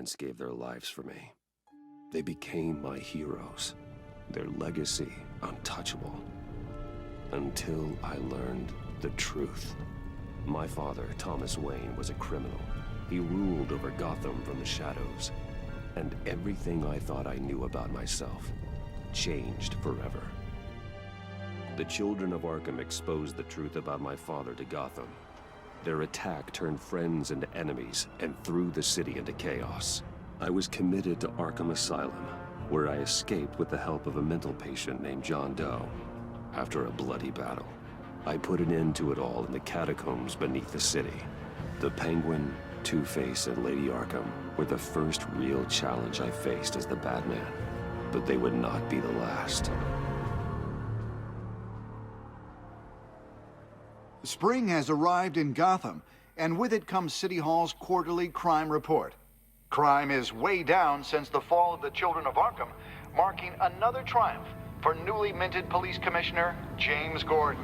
innocents gave their lives for me. They became my heroes, their legacy untouchable. Until I learned the truth. My father, Thomas Wayne, was a criminal. He ruled over Gotham from the shadows. And everything I thought I knew about myself changed forever. The children of Arkham exposed the truth about my father to Gotham. Their attack turned friends into enemies and threw the city into chaos. I was committed to Arkham Asylum, where I escaped with the help of a mental patient named John Doe. After a bloody battle, I put an end to it all in the catacombs beneath the city. The Penguin, Two-Face, and Lady Arkham were the first real challenge I faced as the Batman, but they would not be the last. Spring has arrived in Gotham, and with it comes City Hall's quarterly crime report. Crime is way down since the fall of the Children of Arkham, marking another triumph for newly minted Police Commissioner James Gordon.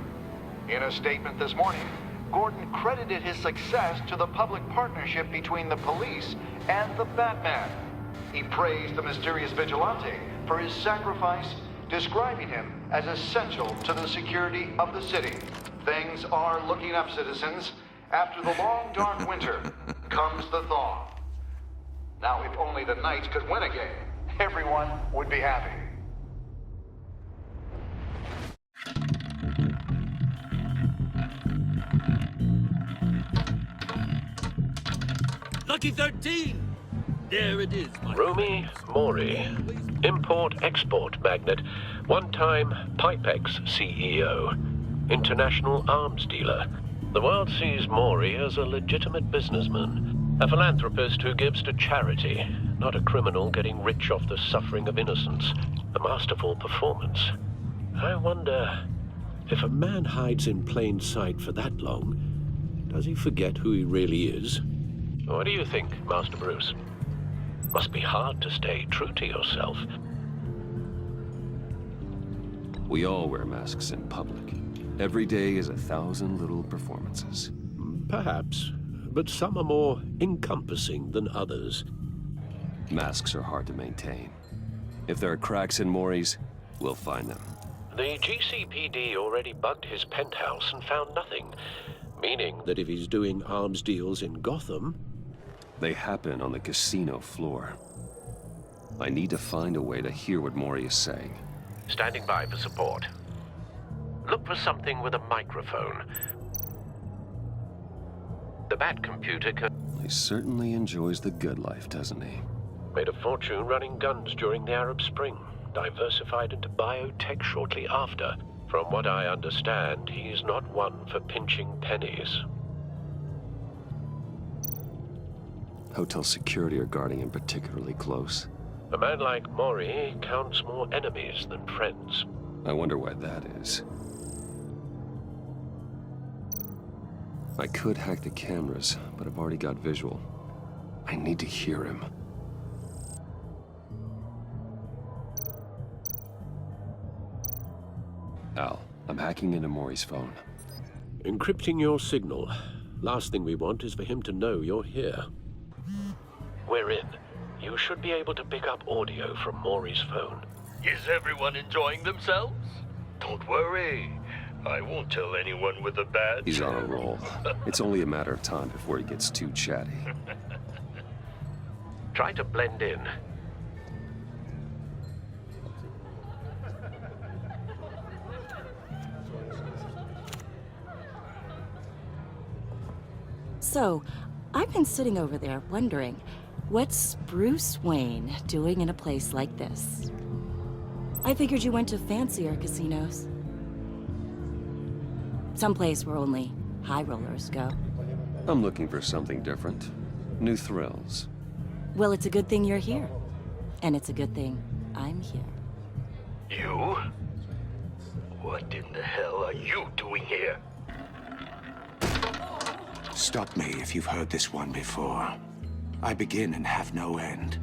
In a statement this morning, Gordon credited his success to the public partnership between the police and the Batman. He praised the mysterious vigilante for his sacrifice, describing him as essential to the security of the city. Things are looking up, citizens. After the long, dark winter comes the thaw. Now, if only the Knights could win again, everyone would be happy. Lucky 13! There it is, my Rumi Mori, import-export magnate, one-time Pipex CEO, international arms dealer. The world sees Mori as a legitimate businessman, a philanthropist who gives to charity, not a criminal getting rich off the suffering of innocence. A masterful performance. I wonder, if a man hides in plain sight for that long, does he forget who he really is? What do you think, Master Bruce? Must be hard to stay true to yourself. We all wear masks in public. Every day is 1,000 little performances. Perhaps, but some are more encompassing than others. Masks are hard to maintain. If there are cracks in Mori's, we'll find them. The GCPD already bugged his penthouse and found nothing, meaning that if he's doing arms deals in Gotham... They happen on the casino floor. I need to find a way to hear what Mori is saying. Standing by for support. Look for something with a microphone. The Bat computer can... He certainly enjoys the good life, doesn't he? Made a fortune running guns during the Arab Spring. Diversified into biotech shortly after. From what I understand, he's not one for pinching pennies. Hotel security are guarding him particularly close. A man like Mori counts more enemies than friends. I wonder why that is. I could hack the cameras, but I've already got visual. I need to hear him. Al, I'm hacking into Mori's phone. Encrypting your signal. Last thing we want is for him to know you're here. We're in. You should be able to pick up audio from Mori's phone. Is everyone enjoying themselves? Don't worry. I won't tell anyone with a badge. He's on a roll. It's only a matter of time before he gets too chatty. Try to blend in. So, I've been sitting over there wondering, what's Bruce Wayne doing in a place like this? I figured you went to fancier casinos. Someplace where only high rollers go. I'm looking for something different. New thrills. Well, it's a good thing you're here. And it's a good thing I'm here. You? What in the hell are you doing here? Stop me if you've heard this one before. I begin and have no end.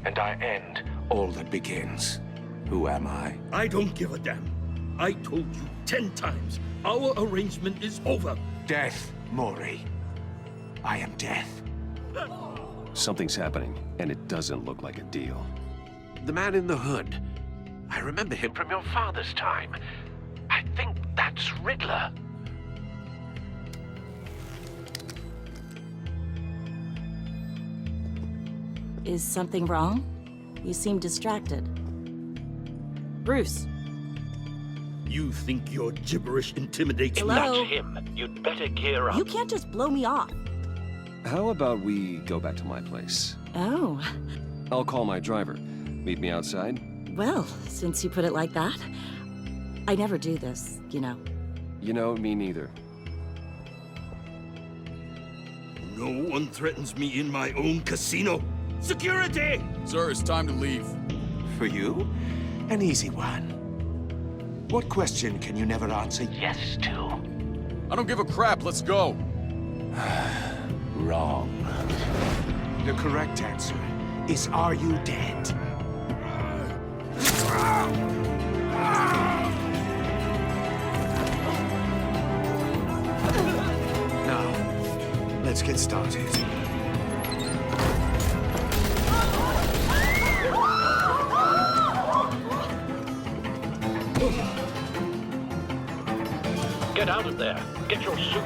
And I end all that begins. Who am I? I don't give a damn. I told you 10 times. Our arrangement is over. Death, Mori. I am death. Something's happening, and it doesn't look like a deal. The man in the hood. I remember him from your father's time. I think that's Riddler. Is something wrong? You seem distracted. Bruce. You think your gibberish intimidates me? Hello? That's him. You'd better gear up. You can't just blow me off. How about we go back to my place? Oh. I'll call my driver. Meet me outside? Well, since you put it like that. I never do this, you know. You know, me neither. No one threatens me in my own casino. Security! Sir, it's time to leave. For you, an easy one. What question can you never answer yes to? I don't give a crap, let's go. Wrong. The correct answer is, are you dead? Now, let's get started. Get out of there. Get your suit.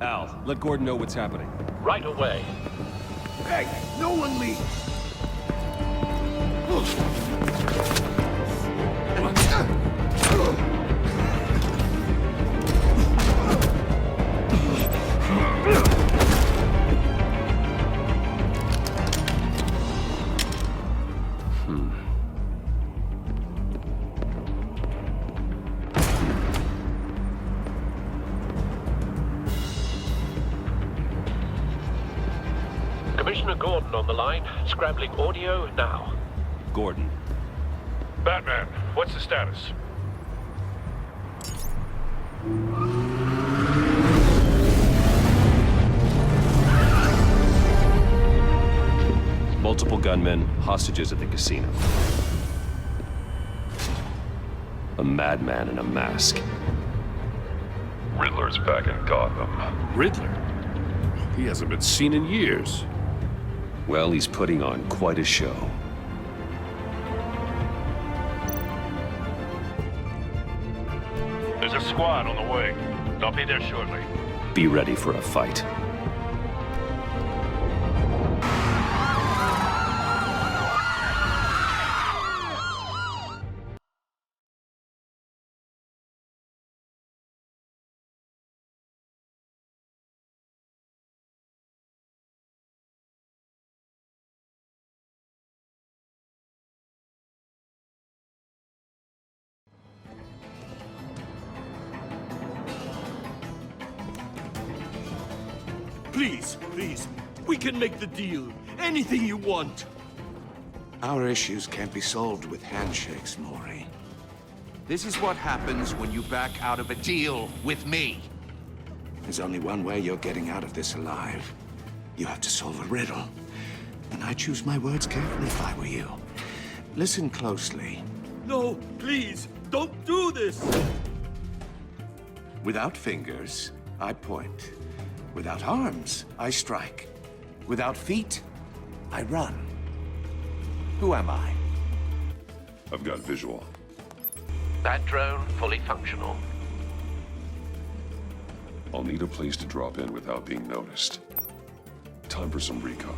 Al, let Gordon know what's happening. Right away. Hey, no one leave! Commissioner Gordon on the line. Scrambling audio now. Gordon. Batman, what's the status? Multiple gunmen, hostages at the casino. A madman in a mask. Riddler's back in Gotham. Riddler? He hasn't been seen in years. Well, he's putting on quite a show. There's a squad on the way. They'll be there shortly. Be ready for a fight. Please, please, we can make the deal. Anything you want. Our issues can't be solved with handshakes, Maury. This is what happens when you back out of a deal with me. There's only one way you're getting out of this alive. You have to solve a riddle. And I choose my words carefully if I were you. Listen closely. No, please, don't do this! Without fingers, I point. Without arms, I strike. Without feet, I run. Who am I? I've got visual. That drone fully functional. I'll need a place to drop in without being noticed. Time for some recon.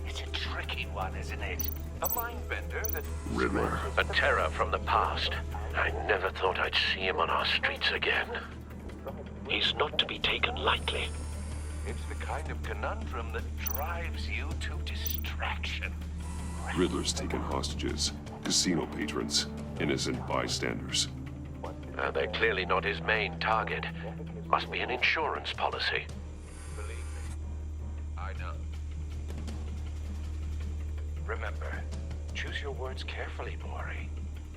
It's a tricky one, isn't it? A mind bender that... Riddler. A terror from the past. I never thought I'd see him on our streets again. He's not to be taken lightly. It's the kind of conundrum that drives you to distraction. Riddler's taken hostages, casino patrons, innocent bystanders. They're clearly not his main target. Must be an insurance policy. Believe me, I know. Remember, choose your words carefully, Maury.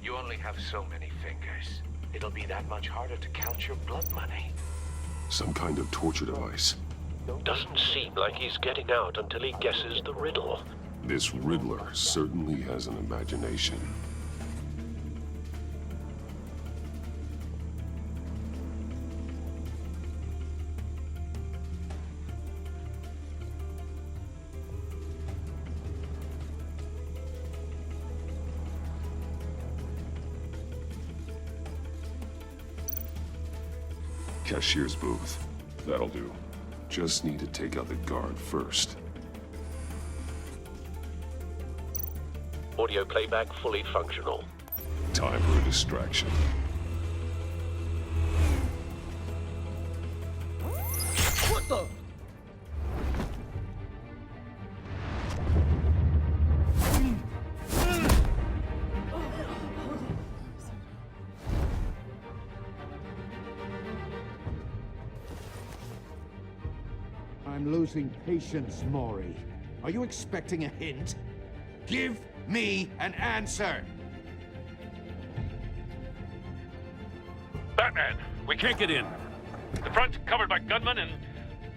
You only have so many fingers. It'll be that much harder to count your blood money. Some kind of torture device. Doesn't seem like he's getting out until he guesses the riddle. This Riddler certainly has an imagination. Cashier's booth. That'll do. Just need to take out the guard first. Audio playback fully functional. Time for a distraction. What the? I'm losing patience, Maury. Are you expecting a hint? Give me an answer! Batman, we can't get in. The front's covered by gunmen, and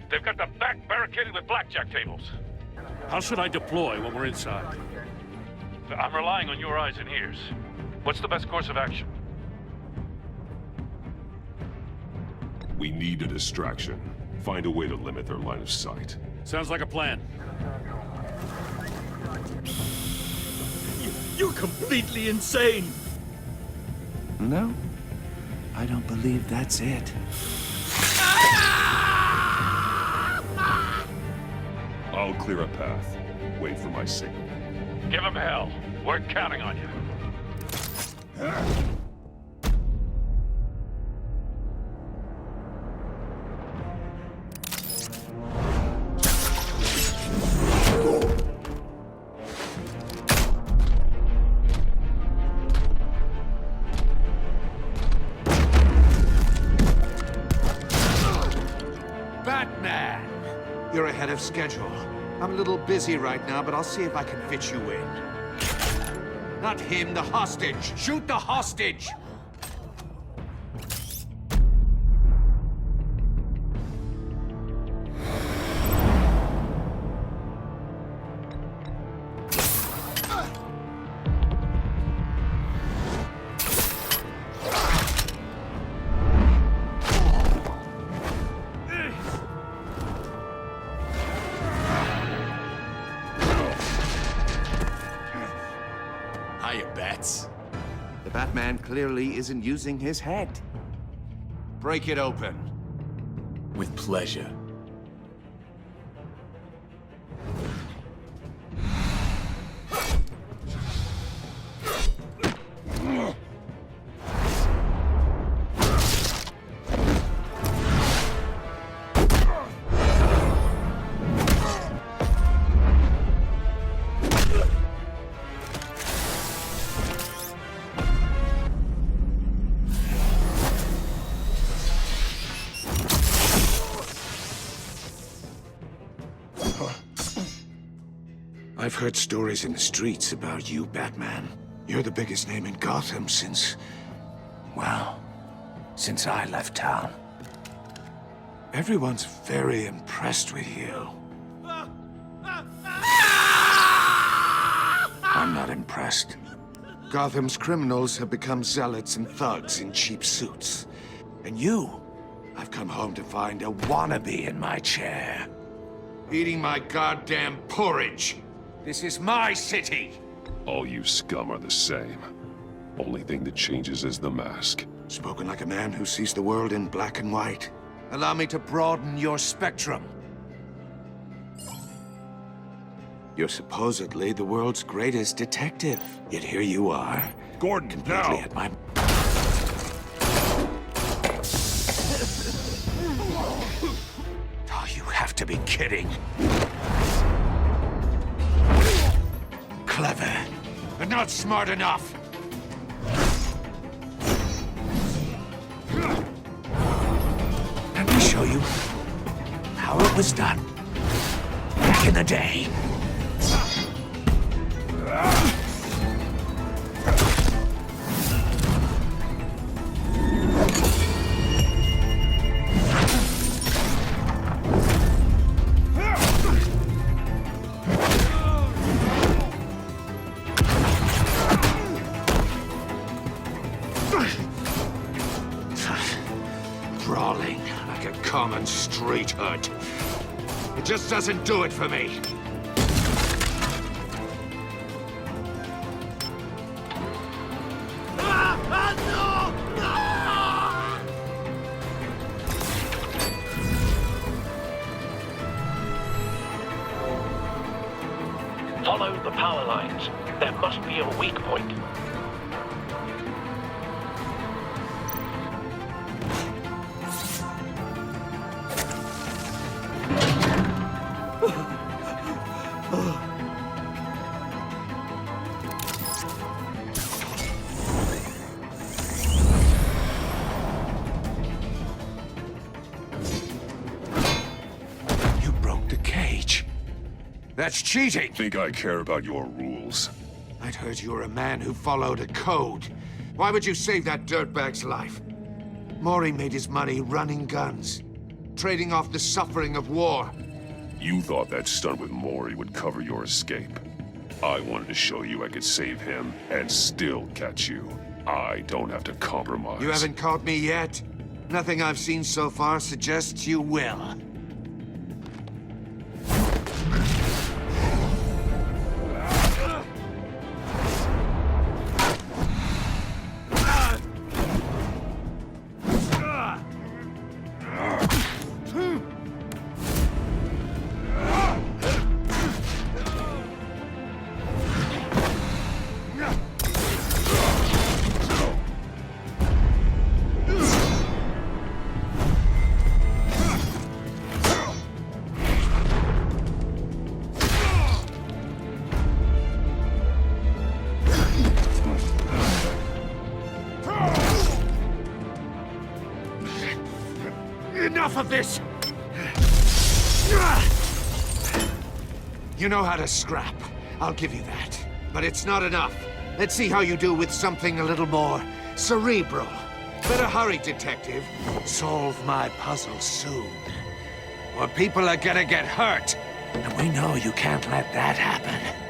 they've got the back barricaded with blackjack tables. How should I deploy when we're inside? I'm relying on your eyes and ears. What's the best course of action? We need a distraction. Find a way to limit their line of sight. Sounds like a plan. You're completely insane! No, I don't believe that's it. I'll clear a path. Wait for my signal. Give him hell. We're counting on you. Batman! You're ahead of schedule. I'm a little busy right now, but I'll see if I can fit you in. Not him, the hostage! Shoot the hostage! Hiya, Bats. The Batman clearly isn't using his head. Break it open. With pleasure. I've heard stories in the streets about you, Batman. You're the biggest name in Gotham since... well, since I left town. Everyone's very impressed with you. I'm not impressed. Gotham's criminals have become zealots and thugs in cheap suits. And you, I've come home to find a wannabe in my chair. Eating my goddamn porridge. This is my city! All you scum are the same. Only thing that changes is the mask. Spoken like a man who sees the world in black and white. Allow me to broaden your spectrum. You're supposedly the world's greatest detective. Yet here you are. Gordon, completely now! at my... Oh, you have to be kidding. Clever, but not smart enough. Let me show you how it was done back in the day. common street hood. It just doesn't do it for me. Follow the power lines. There must be a weak point. You broke the cage. That's cheating! Think I care about your rules? I'd heard you were a man who followed a code. Why would you save that dirtbag's life? Maury made his money running guns, trading off the suffering of war. You thought that stunt with Maury would cover your escape. I wanted to show you I could save him and still catch you. I don't have to compromise. You haven't caught me yet? Nothing I've seen so far suggests you will. Enough of this! You know how to scrap. I'll give you that. But it's not enough. Let's see how you do with something a little more cerebral. Better hurry, detective. Solve my puzzle soon. Or people are gonna get hurt. And we know you can't let that happen.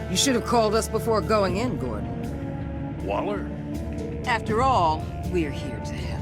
You should have called us before going in, Gordon. Waller? After all, we're here to help.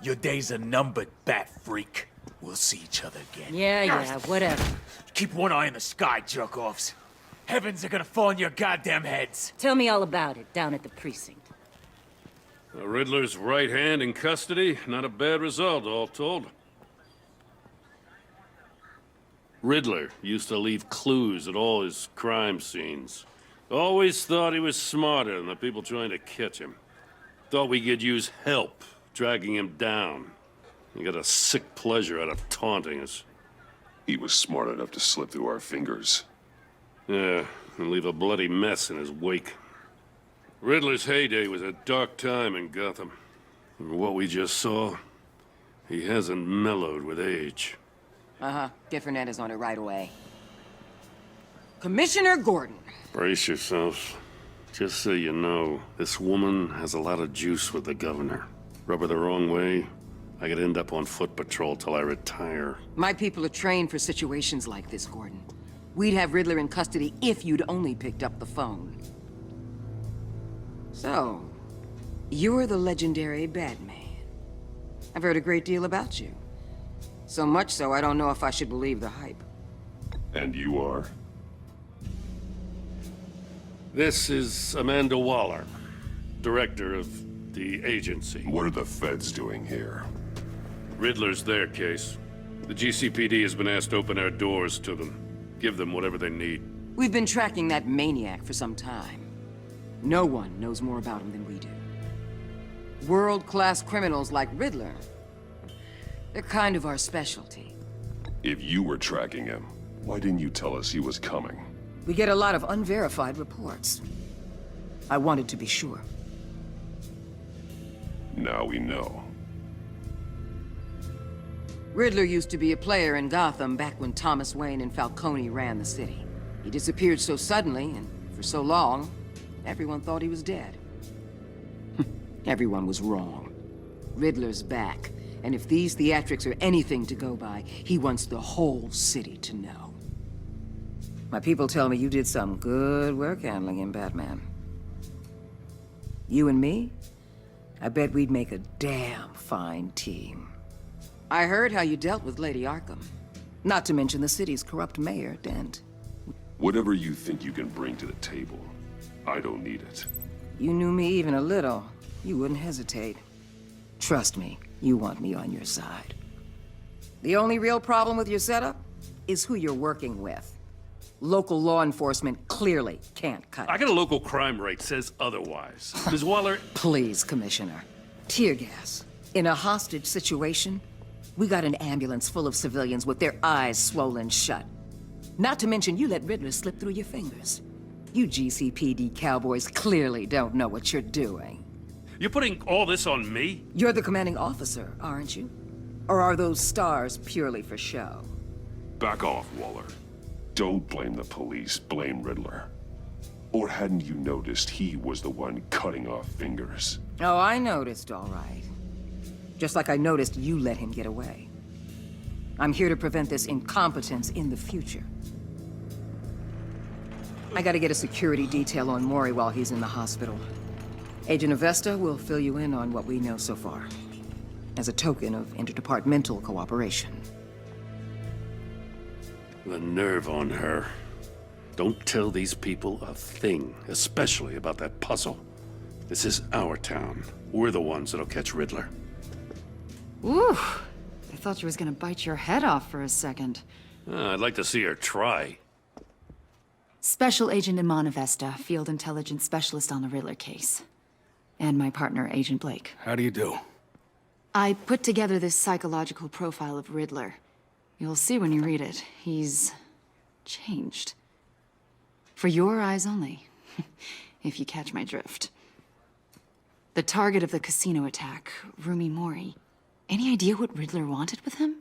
Your days are numbered, bat freak. We'll see each other again. Yeah, whatever. Keep one eye in the sky, jerk-offs. Heavens are gonna fall on your goddamn heads. Tell me all about it down at the precinct. The Riddler's right hand in custody. Not a bad result, all told. Riddler used to leave clues at all his crime scenes. Always thought he was smarter than the people trying to catch him. Thought we could use help dragging him down. He got a sick pleasure out of taunting us. He was smart enough to slip through our fingers. Yeah, and leave a bloody mess in his wake. Riddler's heyday was a dark time in Gotham. And what we just saw, he hasn't mellowed with age. Uh-huh. Get Fernandez on it right away. Commissioner Gordon. Brace yourselves. Just so you know, this woman has a lot of juice with the governor. Rub her the wrong way, I could end up on foot patrol till I retire. My people are trained for situations like this, Gordon. We'd have Riddler in custody if you'd only picked up the phone. So, you're the legendary Batman. I've heard a great deal about you. So much so, I don't know if I should believe the hype. And you are? This is Amanda Waller, director of the agency. What are the feds doing here? Riddler's their case. The GCPD has been asked to open our doors to them. Give them whatever they need. We've been tracking that maniac for some time. No one knows more about him than we do. World-class criminals like Riddler. They're kind of our specialty. If you were tracking him, why didn't you tell us he was coming? We get a lot of unverified reports. I wanted to be sure. Now we know. Riddler used to be a player in Gotham back when Thomas Wayne and Falcone ran the city. He disappeared so suddenly, and for so long, everyone thought he was dead. Everyone was wrong. Riddler's back, and if these theatrics are anything to go by, he wants the whole city to know. My people tell me you did some good work handling him, Batman. You and me? I bet we'd make a damn fine team. I heard how you dealt with Lady Arkham. Not to mention the city's corrupt mayor, Dent. Whatever you think you can bring to the table, I don't need it. You knew me even a little, you wouldn't hesitate. Trust me, you want me on your side. The only real problem with your setup is who you're working with. Local law enforcement clearly can't cut it. I got a local crime rate says otherwise. Ms. Waller... Please, Commissioner. Tear gas. In a hostage situation, we got an ambulance full of civilians with their eyes swollen shut. Not to mention you let Riddler slip through your fingers. You GCPD cowboys clearly don't know what you're doing. You're putting all this on me? You're the commanding officer, aren't you? Or are those stars purely for show? Back off, Waller. Don't blame the police, blame Riddler. Or hadn't you noticed he was the one cutting off fingers? Oh, I noticed, all right. Just like I noticed you let him get away. I'm here to prevent this incompetence in the future. I gotta get a security detail on Mori while he's in the hospital. Agent Avesta will fill you in on what we know so far, as a token of interdepartmental cooperation. The nerve on her. Don't tell these people a thing, especially about that puzzle. This is our town. We're the ones that'll catch Riddler. Ooh, I thought you was gonna bite your head off for a second. I'd like to see her try. Special Agent Iman Avesta, Field Intelligence Specialist on the Riddler case. And my partner, Agent Blake. How do you do? I put together this psychological profile of Riddler. You'll see when you read it. He's changed. For your eyes only, if you catch my drift. The target of the casino attack, Rumi Mori. Any idea what Riddler wanted with him?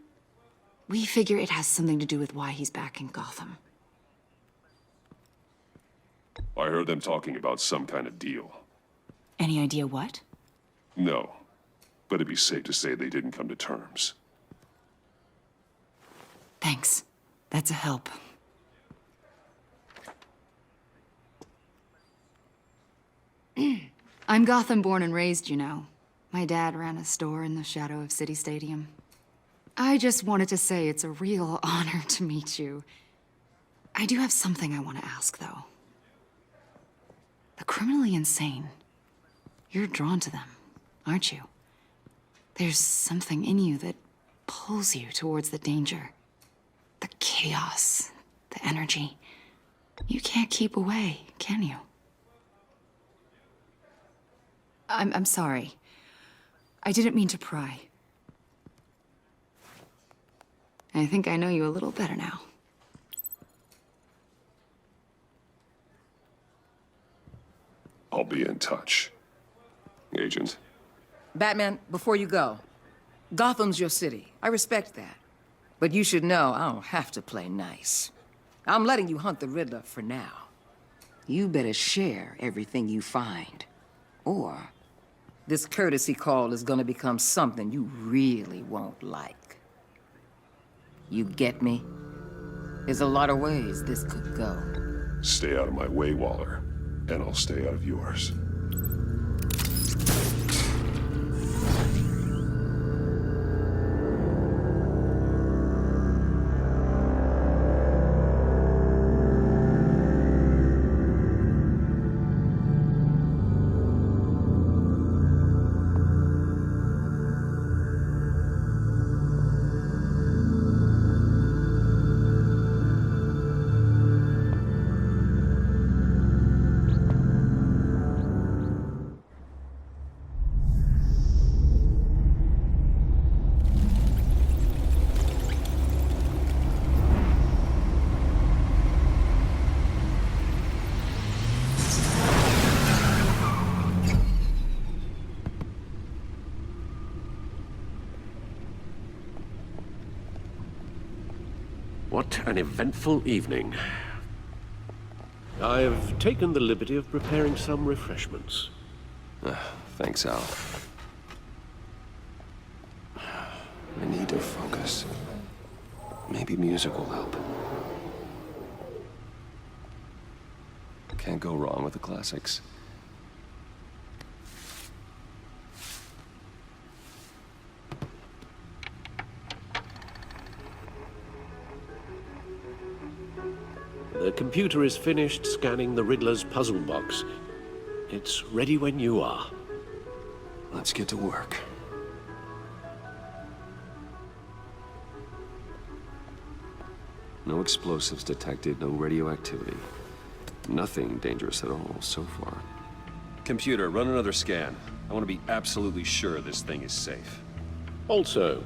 We figure it has something to do with why he's back in Gotham. I heard them talking about some kind of deal. Any idea what? No, but it'd be safe to say they didn't come to terms. Thanks. That's a help. I'm Gotham born and raised, you know. My dad ran a store in the shadow of City Stadium. I just wanted to say it's a real honor to meet you. I do have something I want to ask, though. The criminally insane. You're drawn to them, aren't you? There's something in you that pulls you towards the danger. The chaos, the energy. You can't keep away, can you? I'm sorry. I didn't mean to pry. I think I know you a little better now. I'll be in touch. Agent. Batman, before you go, Gotham's your city. I respect that. But you should know I don't have to play nice. I'm letting you hunt the Riddler for now. You better share everything you find. Or this courtesy call is gonna become something you really won't like. You get me? There's a lot of ways this could go. Stay out of my way, Waller, and I'll stay out of yours. What an eventful evening. I've taken the liberty of preparing some refreshments. Thanks, Al. I need to focus. Maybe music will help. Can't go wrong with the classics. The computer is finished scanning the Riddler's puzzle box. It's ready when you are. Let's get to work. No explosives detected, no radioactivity. Nothing dangerous at all so far. Computer, run another scan. I want to be absolutely sure this thing is safe. Also,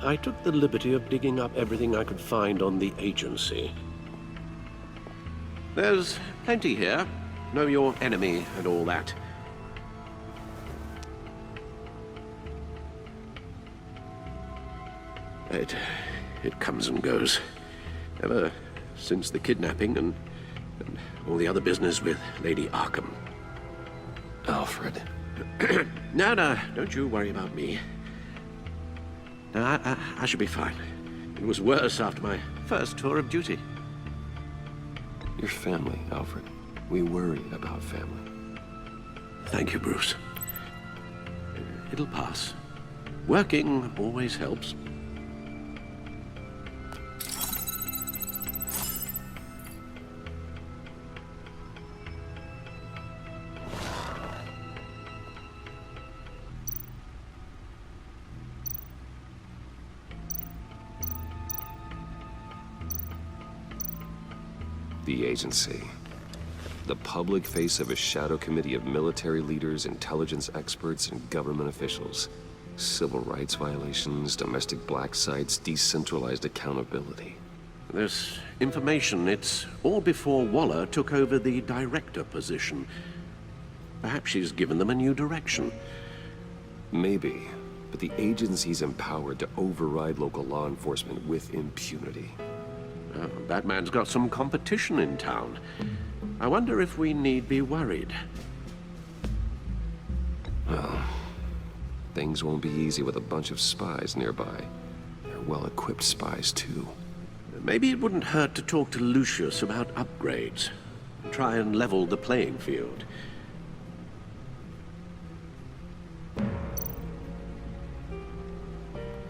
I took the liberty of digging up everything I could find on the agency. There's plenty here. Know your enemy and all that. It comes and goes. Ever since the kidnapping and all the other business with Lady Arkham. Alfred. No, don't you worry about me. No, I should be fine. It was worse after my first tour of duty. Your family, Alfred. We worry about family. Thank you, Bruce. It'll pass. Working always helps. The agency. The public face of a shadow committee of military leaders, intelligence experts, and government officials. Civil rights violations, domestic black sites, decentralized accountability. This information, it's all before Waller took over the director position. Perhaps she's given them a new direction. Maybe, but the agency's empowered to override local law enforcement with impunity. Batman's got some competition in town. I wonder if we need be worried. Well, things won't be easy with a bunch of spies nearby. They're well-equipped spies, too. Maybe it wouldn't hurt to talk to Lucius about upgrades. Try and level the playing field.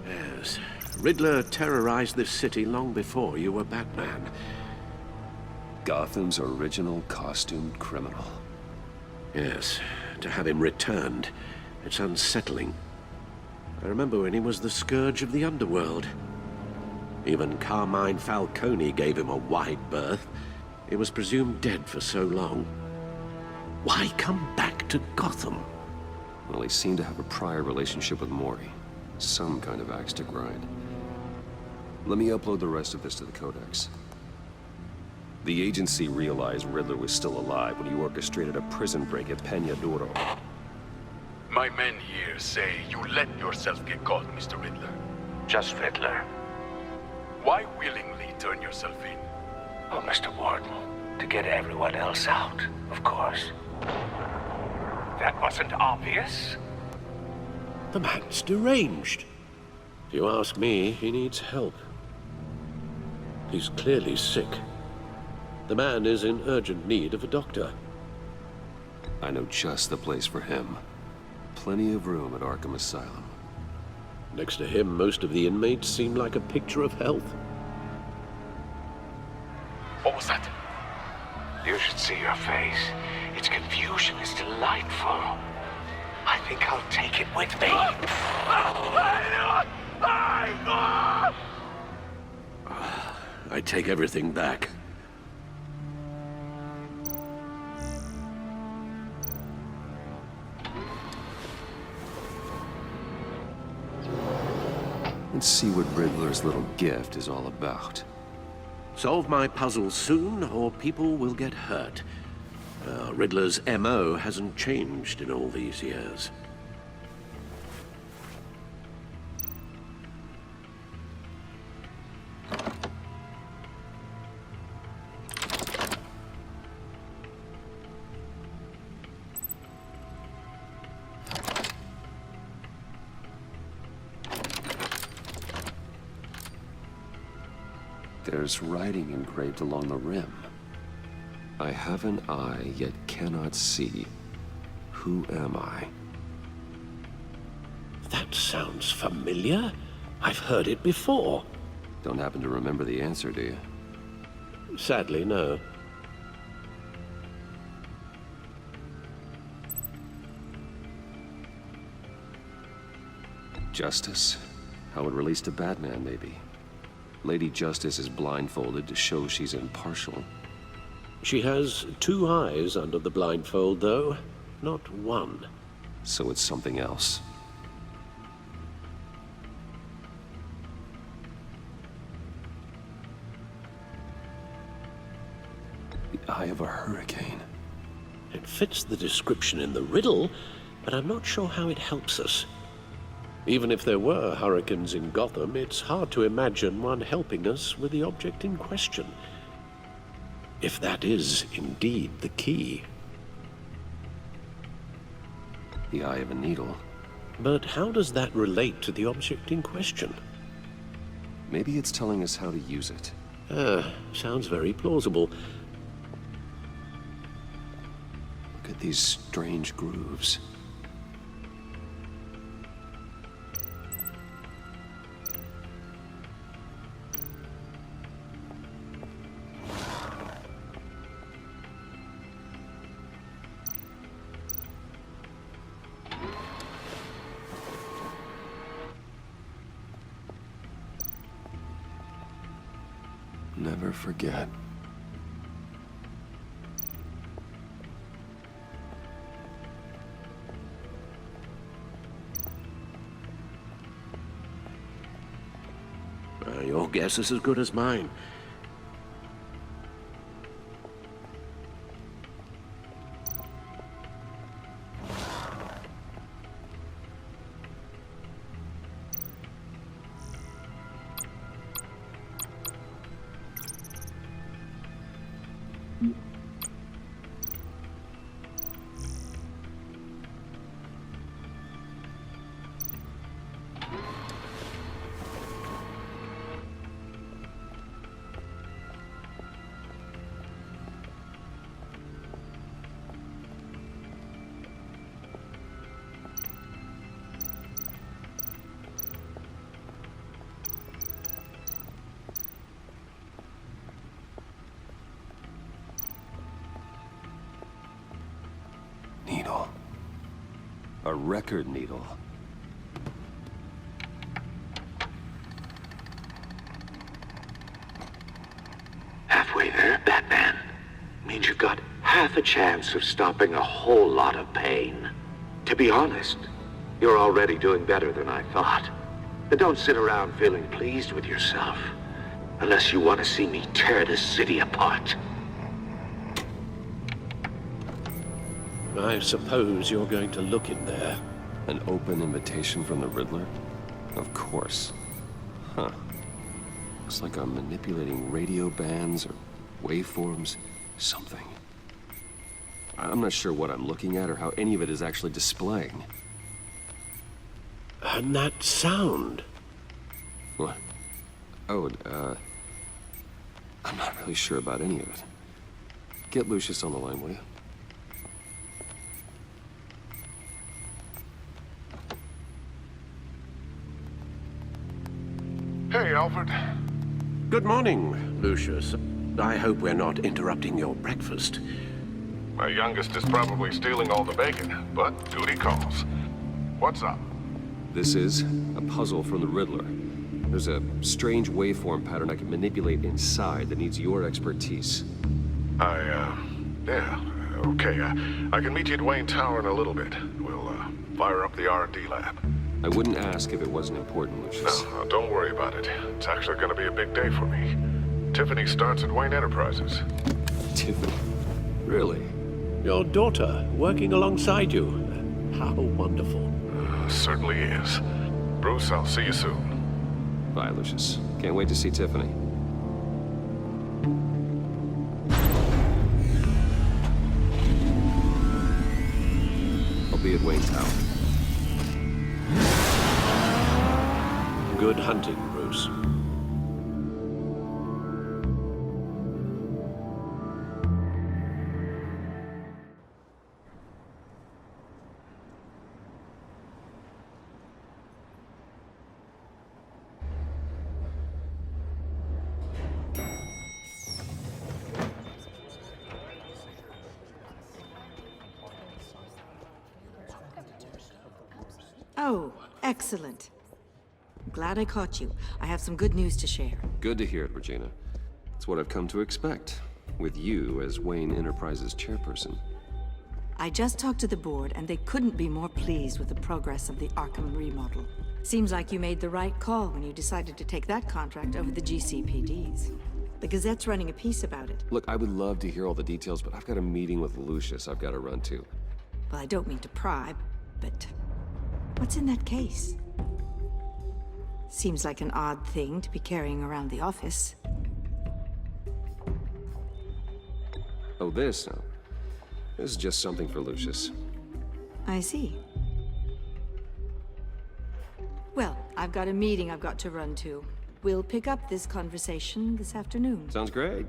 Yes, Riddler terrorized this city long before you were Batman. Gotham's original costumed criminal. Yes, to have him returned, it's unsettling. I remember when he was the scourge of the underworld. Even Carmine Falcone gave him a wide berth. He was presumed dead for so long. Why come back to Gotham? Well, he seemed to have a prior relationship with Mori. Some kind of axe to grind. Let me upload the rest of this to the Codex. The agency realized Riddler was still alive when he orchestrated a prison break at Peña Duro. My men here say you let yourself get caught, Mr. Riddler. Just Riddler. Why willingly turn yourself in? Oh, Mr. Warden, to get everyone else out, of course. That wasn't obvious? The man's deranged. If you ask me, he needs help. He's clearly sick. The man is in urgent need of a doctor. I know just the place for him. Plenty of room at Arkham Asylum. Next to him, most of the inmates seem like a picture of health. What was that? You should see your face. Its confusion is delightful. I think I'll take it with me. I take everything back. Let's see what Riddler's little gift is all about. Solve my puzzle soon, or people will get hurt. Riddler's MO hasn't changed in all these years. There's writing engraved along the rim. I have an eye, yet cannot see. Who am I? That sounds familiar. I've heard it before. Don't happen to remember the answer, do you? Sadly, no. Justice? How it relates to Batman, maybe. Lady Justice is blindfolded to show she's impartial. She has 2 eyes under the blindfold, though, not 1. So it's something else. The eye of a hurricane. It fits the description in the riddle, but I'm not sure how it helps us. Even if there were hurricanes in Gotham, it's hard to imagine one helping us with the object in question. If that is indeed the key. The eye of a needle. But how does that relate to the object in question? Maybe it's telling us how to use it. Sounds very plausible. Look at these strange grooves. Never forget. Your guess is as good as mine. Needle. A record needle. Halfway there, Batman. Means you've got half a chance of stopping a whole lot of pain. To be honest, you're already doing better than I thought. But don't sit around feeling pleased with yourself. Unless you want to see me tear this city apart. I suppose you're going to look in there. An open invitation from the Riddler? Of course. Huh. Looks like I'm manipulating radio bands or waveforms, something. I'm not sure what I'm looking at or how any of it is actually displaying. And that sound? What? Oh, I'm not really sure about any of it. Get Lucius on the line, will you? Hey, Alfred. Good morning, Lucius. I hope we're not interrupting your breakfast. My youngest is probably stealing all the bacon, but duty calls. What's up? This is a puzzle from the Riddler. There's a strange waveform pattern I can manipulate inside that needs your expertise. Yeah, okay. I can meet you at Wayne Tower in a little bit. We'll, fire up the R&D lab. I wouldn't ask if it wasn't important, Lucius. No, don't worry about it. It's actually gonna be a big day for me. Tiffany starts at Wayne Enterprises. Tiffany? Really? Your daughter, working alongside you. How wonderful. Certainly is. Bruce, I'll see you soon. Bye, Lucius. Can't wait to see Tiffany. I'll be at Wayne Tower. Good hunting, Bruce. Oh, excellent. Glad I caught you. I have some good news to share. Good to hear it, Regina. It's what I've come to expect, with you as Wayne Enterprises chairperson. I just talked to the board, and they couldn't be more pleased with the progress of the Arkham remodel. Seems like you made the right call when you decided to take that contract over the GCPD's. The Gazette's running a piece about it. Look, I would love to hear all the details, but I've got a meeting with Lucius I've got to run to. Well, I don't mean to pry, but what's in that case? Seems like an odd thing to be carrying around the office. Oh, this? No. This is just something for Lucius. I see. Well, I've got a meeting I've got to run to. We'll pick up this conversation this afternoon. Sounds great.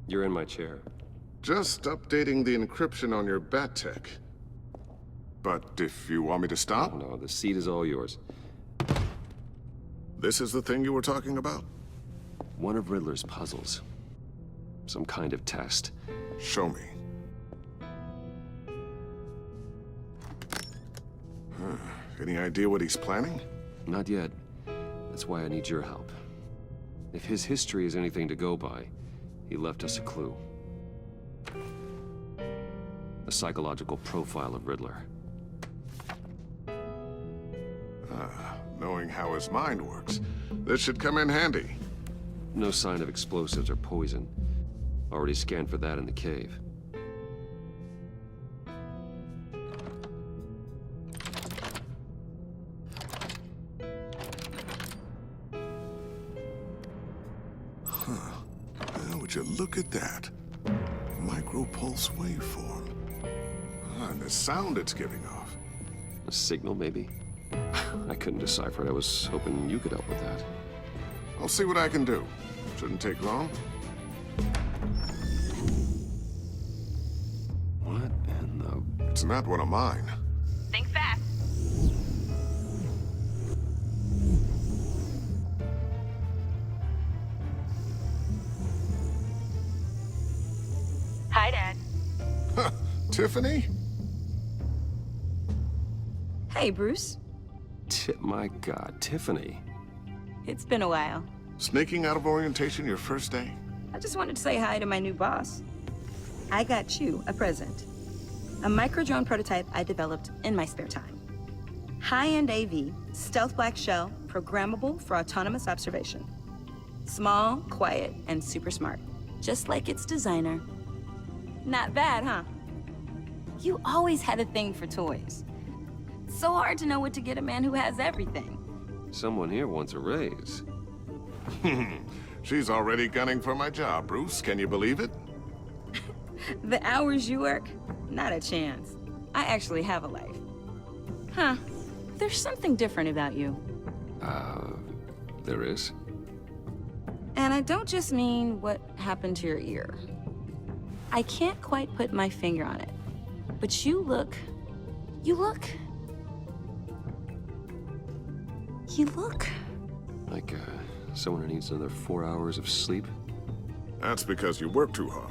You're in my chair. Just updating the encryption on your bat tech. But if you want me to stop? No, the seat is all yours. This is the thing you were talking about? One of Riddler's puzzles. Some kind of test. Show me. Any idea what he's planning? Not yet. That's why I need your help. If his history is anything to go by, he left us a clue. A psychological profile of Riddler. Knowing how his mind works, this should come in handy. No sign of explosives or poison. Already scanned for that in the cave. Would you look at that? Micropulse waveform. And the sound it's giving off. A signal, maybe? I couldn't decipher it. I was hoping you could help with that. I'll see what I can do. Shouldn't take long. What in the... It's not one of mine. Think fast. Hi, Dad. Huh, Tiffany? Hey, Bruce. My God, Tiffany. It's been a while. Sneaking out of orientation your first day? I just wanted to say hi to my new boss. I got you a present. A micro-drone prototype I developed in my spare time. High-end AV, stealth black shell, programmable for autonomous observation. Small, quiet, and super smart. Just like its designer. Not bad, huh? You always had a thing for toys. It's so hard to know what to get a man who has everything. Someone here wants a raise. She's already gunning for my job, Bruce. Can you believe it? The hours you work? Not a chance. I actually have a life. Huh. There's something different about you. There is? And I don't just mean what happened to your ear. I can't quite put my finger on it. But you look... Like, someone who needs another 4 hours of sleep? That's because you work too hard.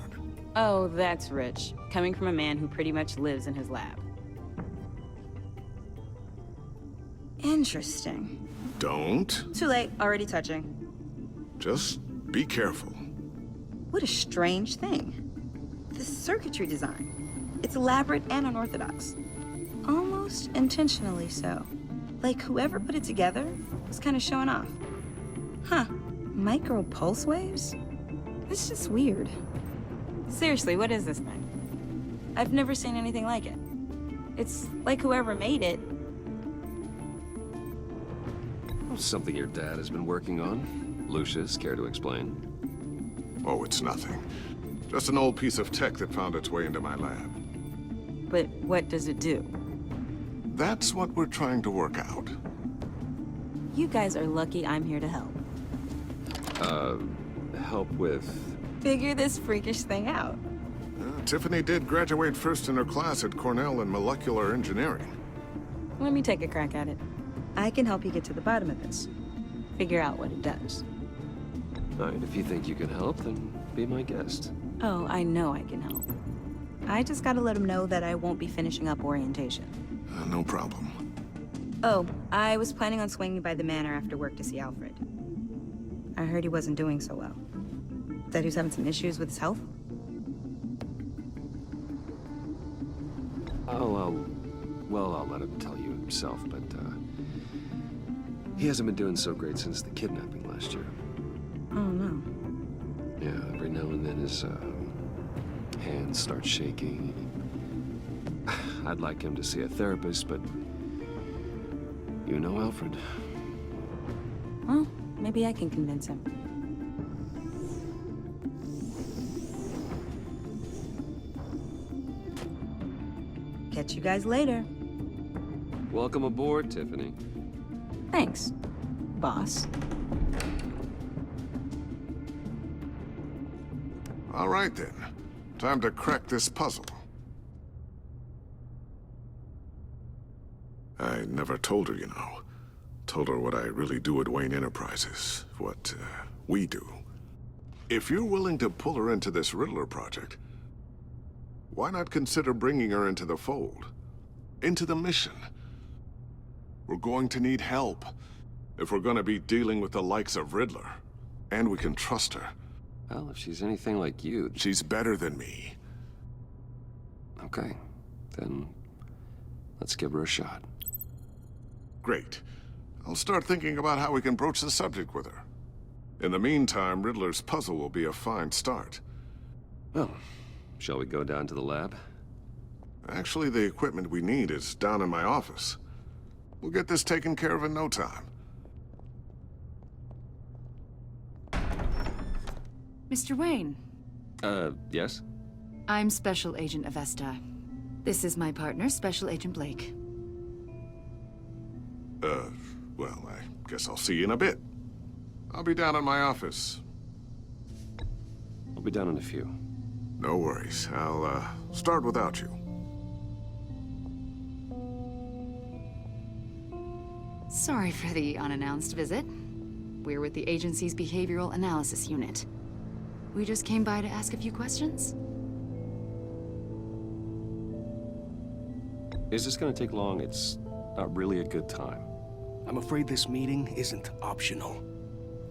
Oh, that's rich. Coming from a man who pretty much lives in his lab. Interesting. Don't. Too late. Already touching. Just be careful. What a strange thing. The circuitry design. It's elaborate and unorthodox. Almost intentionally so. Like whoever put it together was kind of showing off. Huh. Micro pulse waves? It's just weird. Seriously, what is this thing? I've never seen anything like it. It's like whoever made it. Something your dad has been working on. Lucius, care to explain? Oh, it's nothing. Just an old piece of tech that found its way into my lab. But what does it do? That's what we're trying to work out. You guys are lucky I'm here to help. Help with... Figure this freakish thing out. Tiffany did graduate first in her class at Cornell in molecular engineering. Let me take a crack at it. I can help you get to the bottom of this. Figure out what it does. All right, if you think you can help, then be my guest. Oh, I know I can help. I just gotta let him know that I won't be finishing up orientation. No problem. Oh, I was planning on swinging by the manor after work to see Alfred. I heard he wasn't doing so well. That he was having some issues with his health? I'll let him tell you himself, but, he hasn't been doing so great since the kidnapping last year. Oh, no. Yeah, every now and then his, hands start shaking. I'd like him to see a therapist, but... You know Alfred. Well, maybe I can convince him. Catch you guys later. Welcome aboard, Tiffany. Thanks, boss. All right, then. Time to crack this puzzle. I never told her, you know. Told her what I really do at Wayne Enterprises. What, we do. If you're willing to pull her into this Riddler project, why not consider bringing her into the fold? Into the mission? We're going to need help if we're going to be dealing with the likes of Riddler. And we can trust her. Well, if she's anything like you... She's better than me. Okay. Then let's give her a shot. Great. I'll start thinking about how we can broach the subject with her. In the meantime, Riddler's puzzle will be a fine start. Well, shall we go down to the lab? Actually, the equipment we need is down in my office. We'll get this taken care of in no time. Mr. Wayne. Yes? I'm Special Agent Avesta. This is my partner, Special Agent Blake. Well, I guess I'll see you in a bit. I'll be down in my office. I'll be down in a few. No worries. I'll, start without you. Sorry for the unannounced visit. We're with the agency's Behavioral Analysis Unit. We just came by to ask a few questions. Is this gonna take long? It's not really a good time. I'm afraid this meeting isn't optional.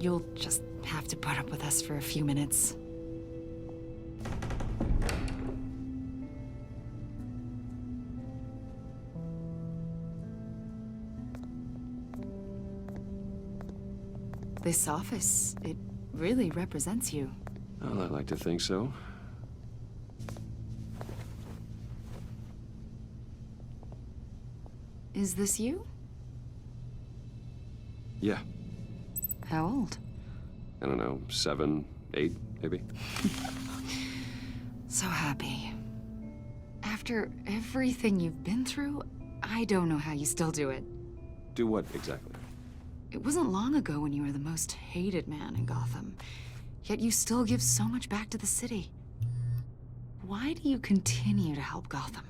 You'll just have to put up with us for a few minutes. This office, it really represents you. Well, I'd like to think so. Is this you? Yeah, How old? I don't know, 7, 8, maybe? So happy. After everything you've been through, I don't know how you still do it. Do what, exactly? It wasn't long ago when you were the most hated man in Gotham, yet you still give so much back to the city. Why do you continue to help Gotham?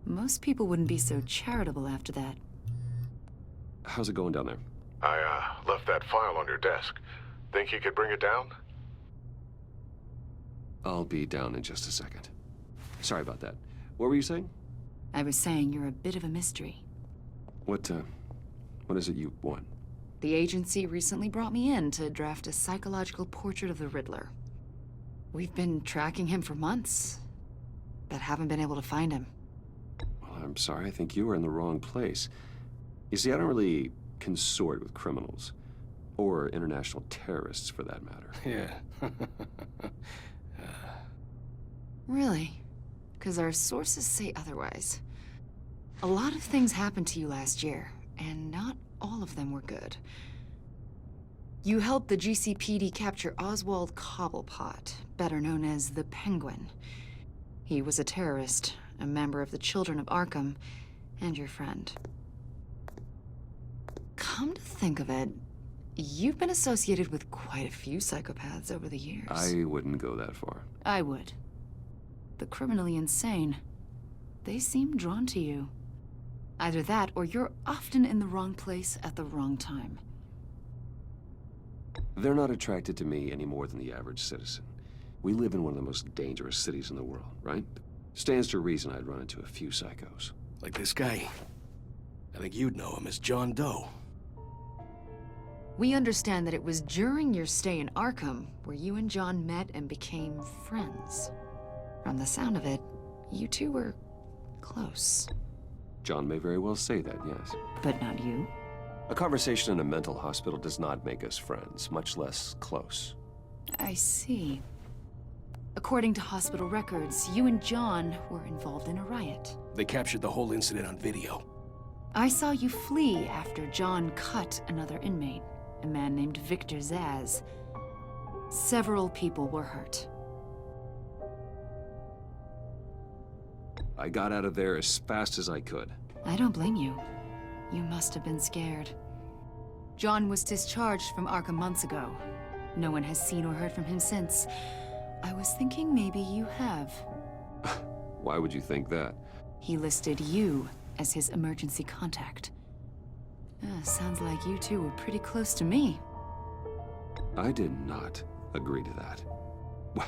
Most people wouldn't be so charitable after that. How's it going down there? I, left that file on your desk. Think you could bring it down? I'll be down in just a second. Sorry about that. What were you saying? I was saying you're a bit of a mystery. What is it you want? The agency recently brought me in to draft a psychological portrait of the Riddler. We've been tracking him for months, but haven't been able to find him. Well, I'm sorry, I think you were in the wrong place. You see, I don't really consort with criminals. Or international terrorists, for that matter. Yeah. Really? Because our sources say otherwise. A lot of things happened to you last year, and not all of them were good. You helped the GCPD capture Oswald Cobblepot, better known as the Penguin. He was a terrorist, a member of the Children of Arkham, and your friend. Come to think of it, you've been associated with quite a few psychopaths over the years. I wouldn't go that far. I would. The criminally insane. They seem drawn to you. Either that, or you're often in the wrong place at the wrong time. They're not attracted to me any more than the average citizen. We live in one of the most dangerous cities in the world, right? Stands to reason I'd run into a few psychos. Like this guy. I think you'd know him as John Doe. We understand that it was during your stay in Arkham where you and John met and became friends. From the sound of it, you two were close. John may very well say that, yes. But not you. A conversation in a mental hospital does not make us friends, much less close. I see. According to hospital records, you and John were involved in a riot. They captured the whole incident on video. I saw you flee after John cut another inmate, a man named Victor Zaz. Several people were hurt. I got out of there as fast as I could. I don't blame you. You must have been scared. John was discharged from Arkham months ago. No one has seen or heard from him since. I was thinking maybe you have. Why would you think that? He listed you as his emergency contact. Sounds like you two were pretty close to me. I did not agree to that.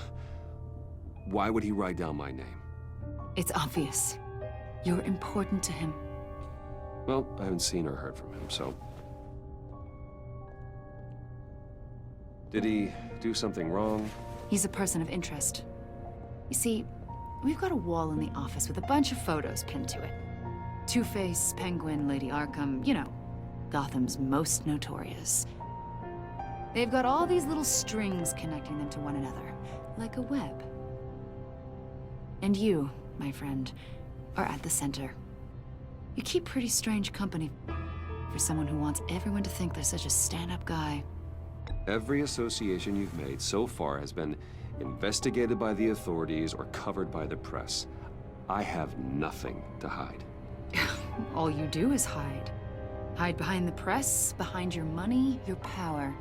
Why would he write down my name? It's obvious. You're important to him. Well, I haven't seen or heard from him, so... Did he do something wrong? He's a person of interest. You see, we've got a wall in the office with a bunch of photos pinned to it. Two-Face, Penguin, Lady Arkham, you know, Gotham's most notorious. They've got all these little strings connecting them to one another, like a web. And you, my friend, are at the center. You keep pretty strange company for someone who wants everyone to think they're such a stand-up guy. Every association you've made so far has been investigated by the authorities or covered by the press. I have nothing to hide. All you do is hide. Hide behind the press, behind your money, your power.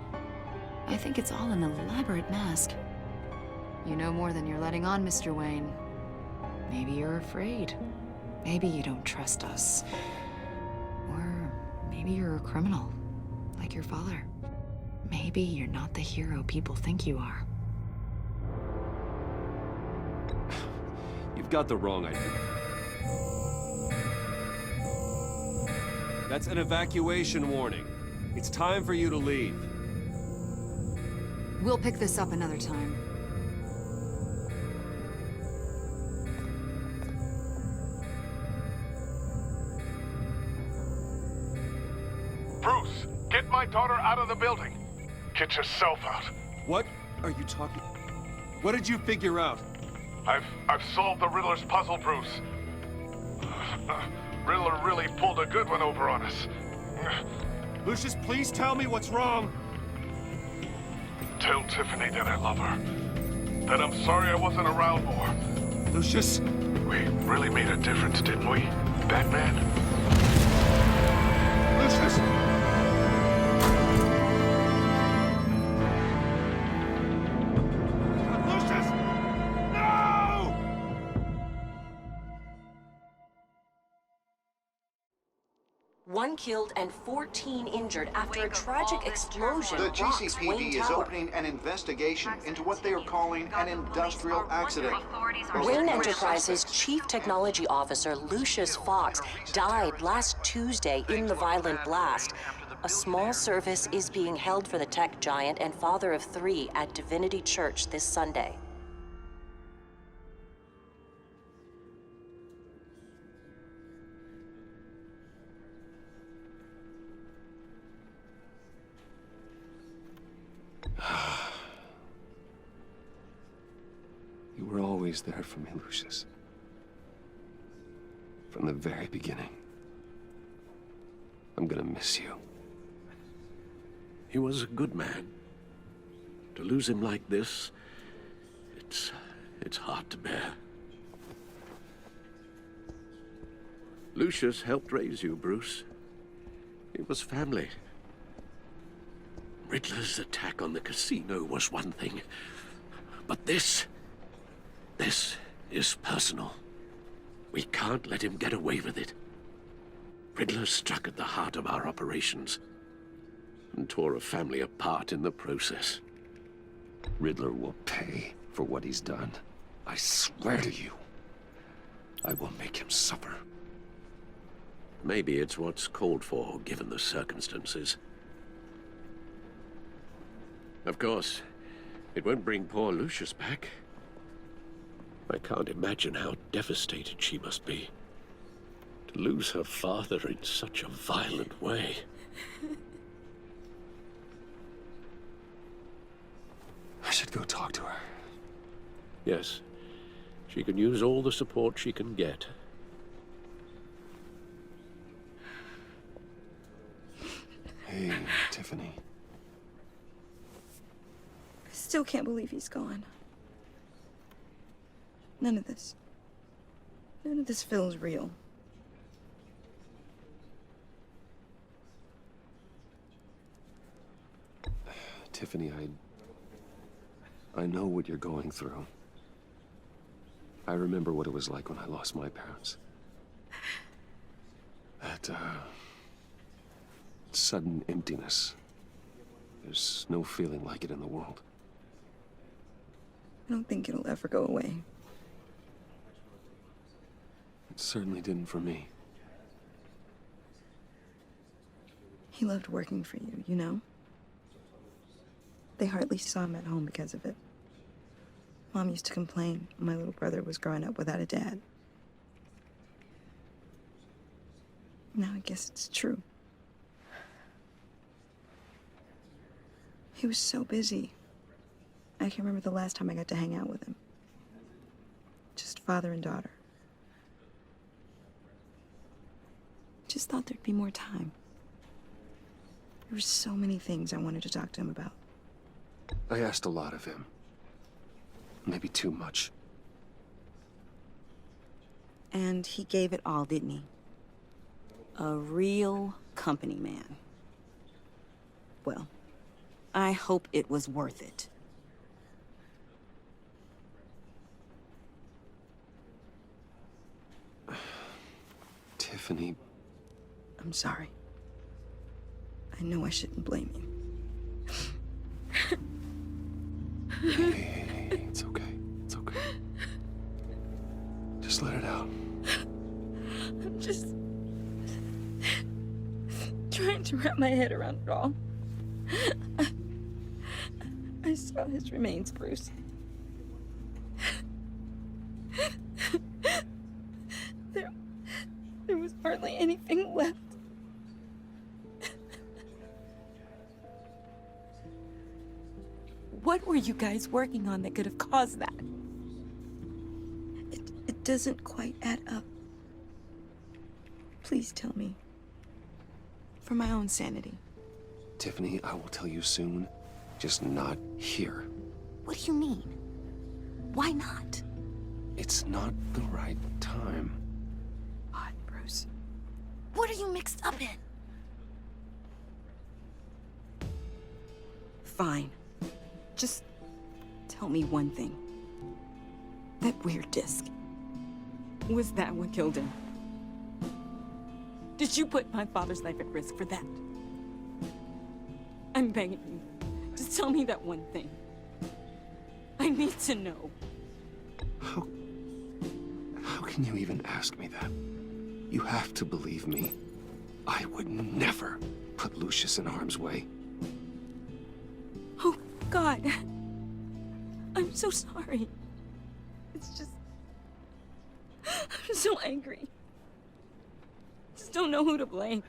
I think it's all an elaborate mask. You know more than you're letting on, Mr. Wayne. Maybe you're afraid. Maybe you don't trust us. Or maybe you're a criminal, like your father. Maybe you're not the hero people think you are. You've got the wrong idea. That's an evacuation warning. It's time for you to leave. We'll pick this up another time. Bruce, get my daughter out of the building. Get yourself out. What are you talking? What did you figure out? I've solved the Riddler's puzzle, Bruce. Riddler really pulled a good one over on us. Lucius, please tell me what's wrong. Tell Tiffany that I love her. That I'm sorry I wasn't around more. Lucius? We really made a difference, didn't we, Batman? Lucius! Lucius! No! One killed and 14 injured after a tragic explosion The rocks GCPD Wayne is Tower. opening an investigation into what they are calling an industrial accident. Wayne Enterprises' Chief Technology Officer, Lucius Fox, died last Tuesday in the violent blast. A small service is being held for the tech giant and father of 3 at Divinity Church this Sunday. You were always there for me, Lucius. From the very beginning. I'm gonna miss you. He was a good man. To lose him like this, it's hard to bear. Lucius helped raise you, Bruce. It was family. Riddler's attack on the casino was one thing, but this is personal. We can't let him get away with it. Riddler struck at the heart of our operations and tore a family apart in the process. Riddler will pay for what he's done. I swear to you. I will make him suffer. Maybe it's what's called for, given the circumstances. Of course, it won't bring poor Lucius back. I can't imagine how devastated she must be. To lose her father in such a violent way. I should go talk to her. Yes, she can use all the support she can get. Hey, Tiffany. I still can't believe he's gone. None of this feels real. Tiffany, I know what you're going through. I remember what it was like when I lost my parents. That, sudden emptiness. There's no feeling like it in the world. I don't think it'll ever go away. It certainly didn't for me. He loved working for you, you know? They hardly saw him at home because of it. Mom used to complain when my little brother was growing up without a dad. Now I guess it's true. He was so busy. I can remember the last time I got to hang out with him. Just father and daughter. Just thought there'd be more time. There were so many things I wanted to talk to him about. I asked a lot of him. Maybe too much. And he gave it all, didn't he? A real company man. Well, I hope it was worth it. Tiffany. I'm sorry. I know I shouldn't blame you. Hey, it's okay. It's okay. Just let it out. I'm just trying to wrap my head around it all. I saw his remains, Bruce. There was hardly anything left. What were you guys working on that could have caused that? It doesn't quite add up. Please tell me. For my own sanity. Tiffany, I will tell you soon. Just not here. What do you mean? Why not? It's not the right time. What, Bruce? What are you mixed up in? Fine. Just tell me one thing. That weird disc. Was that what killed him? Did you put my father's life at risk for that? I'm begging you. Just tell me that one thing. I need to know. How can you even ask me that? You have to believe me. I would never put Lucius in harm's way. Oh, God. I'm so sorry. It's just... I'm so angry. Just don't know who to blame.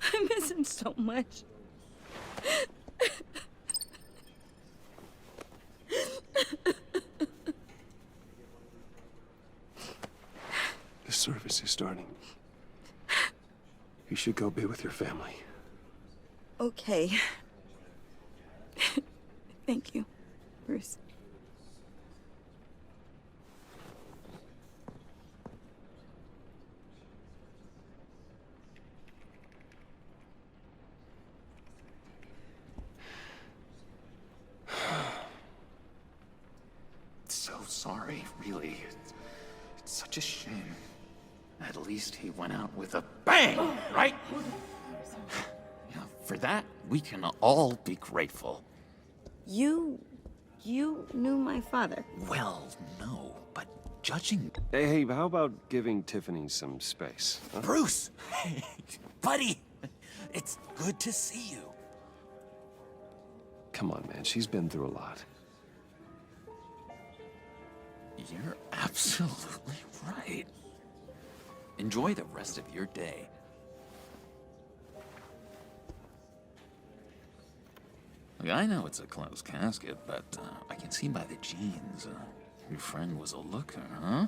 I miss him so much. The service is starting. You should go be with your family. Okay. Thank you, Bruce. So sorry, really. It's such a shame. At least he went out with a bang, right? Yeah, for that, we can all be grateful. You knew my father. Well, no, but judging... Hey, how about giving Tiffany some space? Huh? Bruce! Hey, buddy! It's good to see you. Come on, man. She's been through a lot. You're absolutely right. Enjoy the rest of your day. Look, I know it's a closed casket, but I can see by the jeans, your friend was a looker, huh?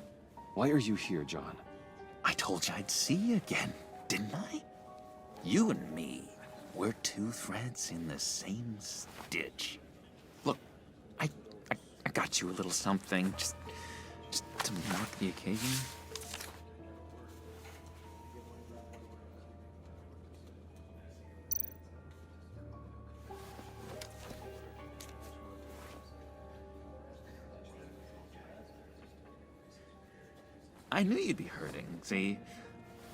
Why are you here, John? I told you I'd see you again, didn't I? You and me, we're two threads in the same stitch. Look, I got you a little something, just to mark the occasion. I knew you'd be hurting, see?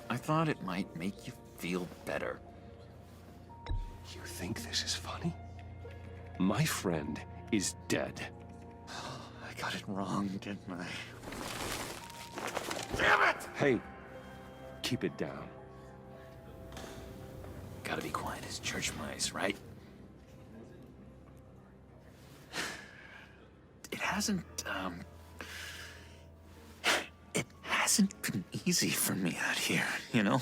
I thought it might make you feel better. You think this is funny? My friend is dead. I got it wrong, didn't I? Damn it! Hey, keep it down. Gotta be quiet as church mice, right? It hasn't been easy for me out here, you know?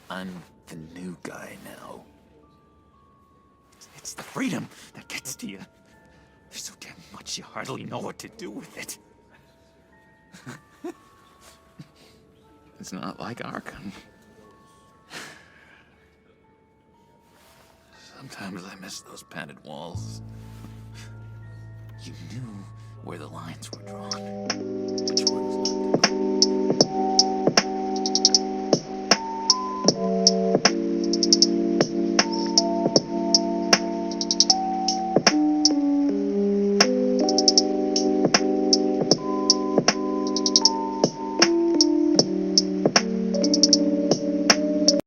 I'm the new guy now. It's the freedom that gets to you. There's so damn much you hardly know what to do with it. It's not like Arkham. Sometimes I miss those padded walls. You knew where the lines were drawn. Which ones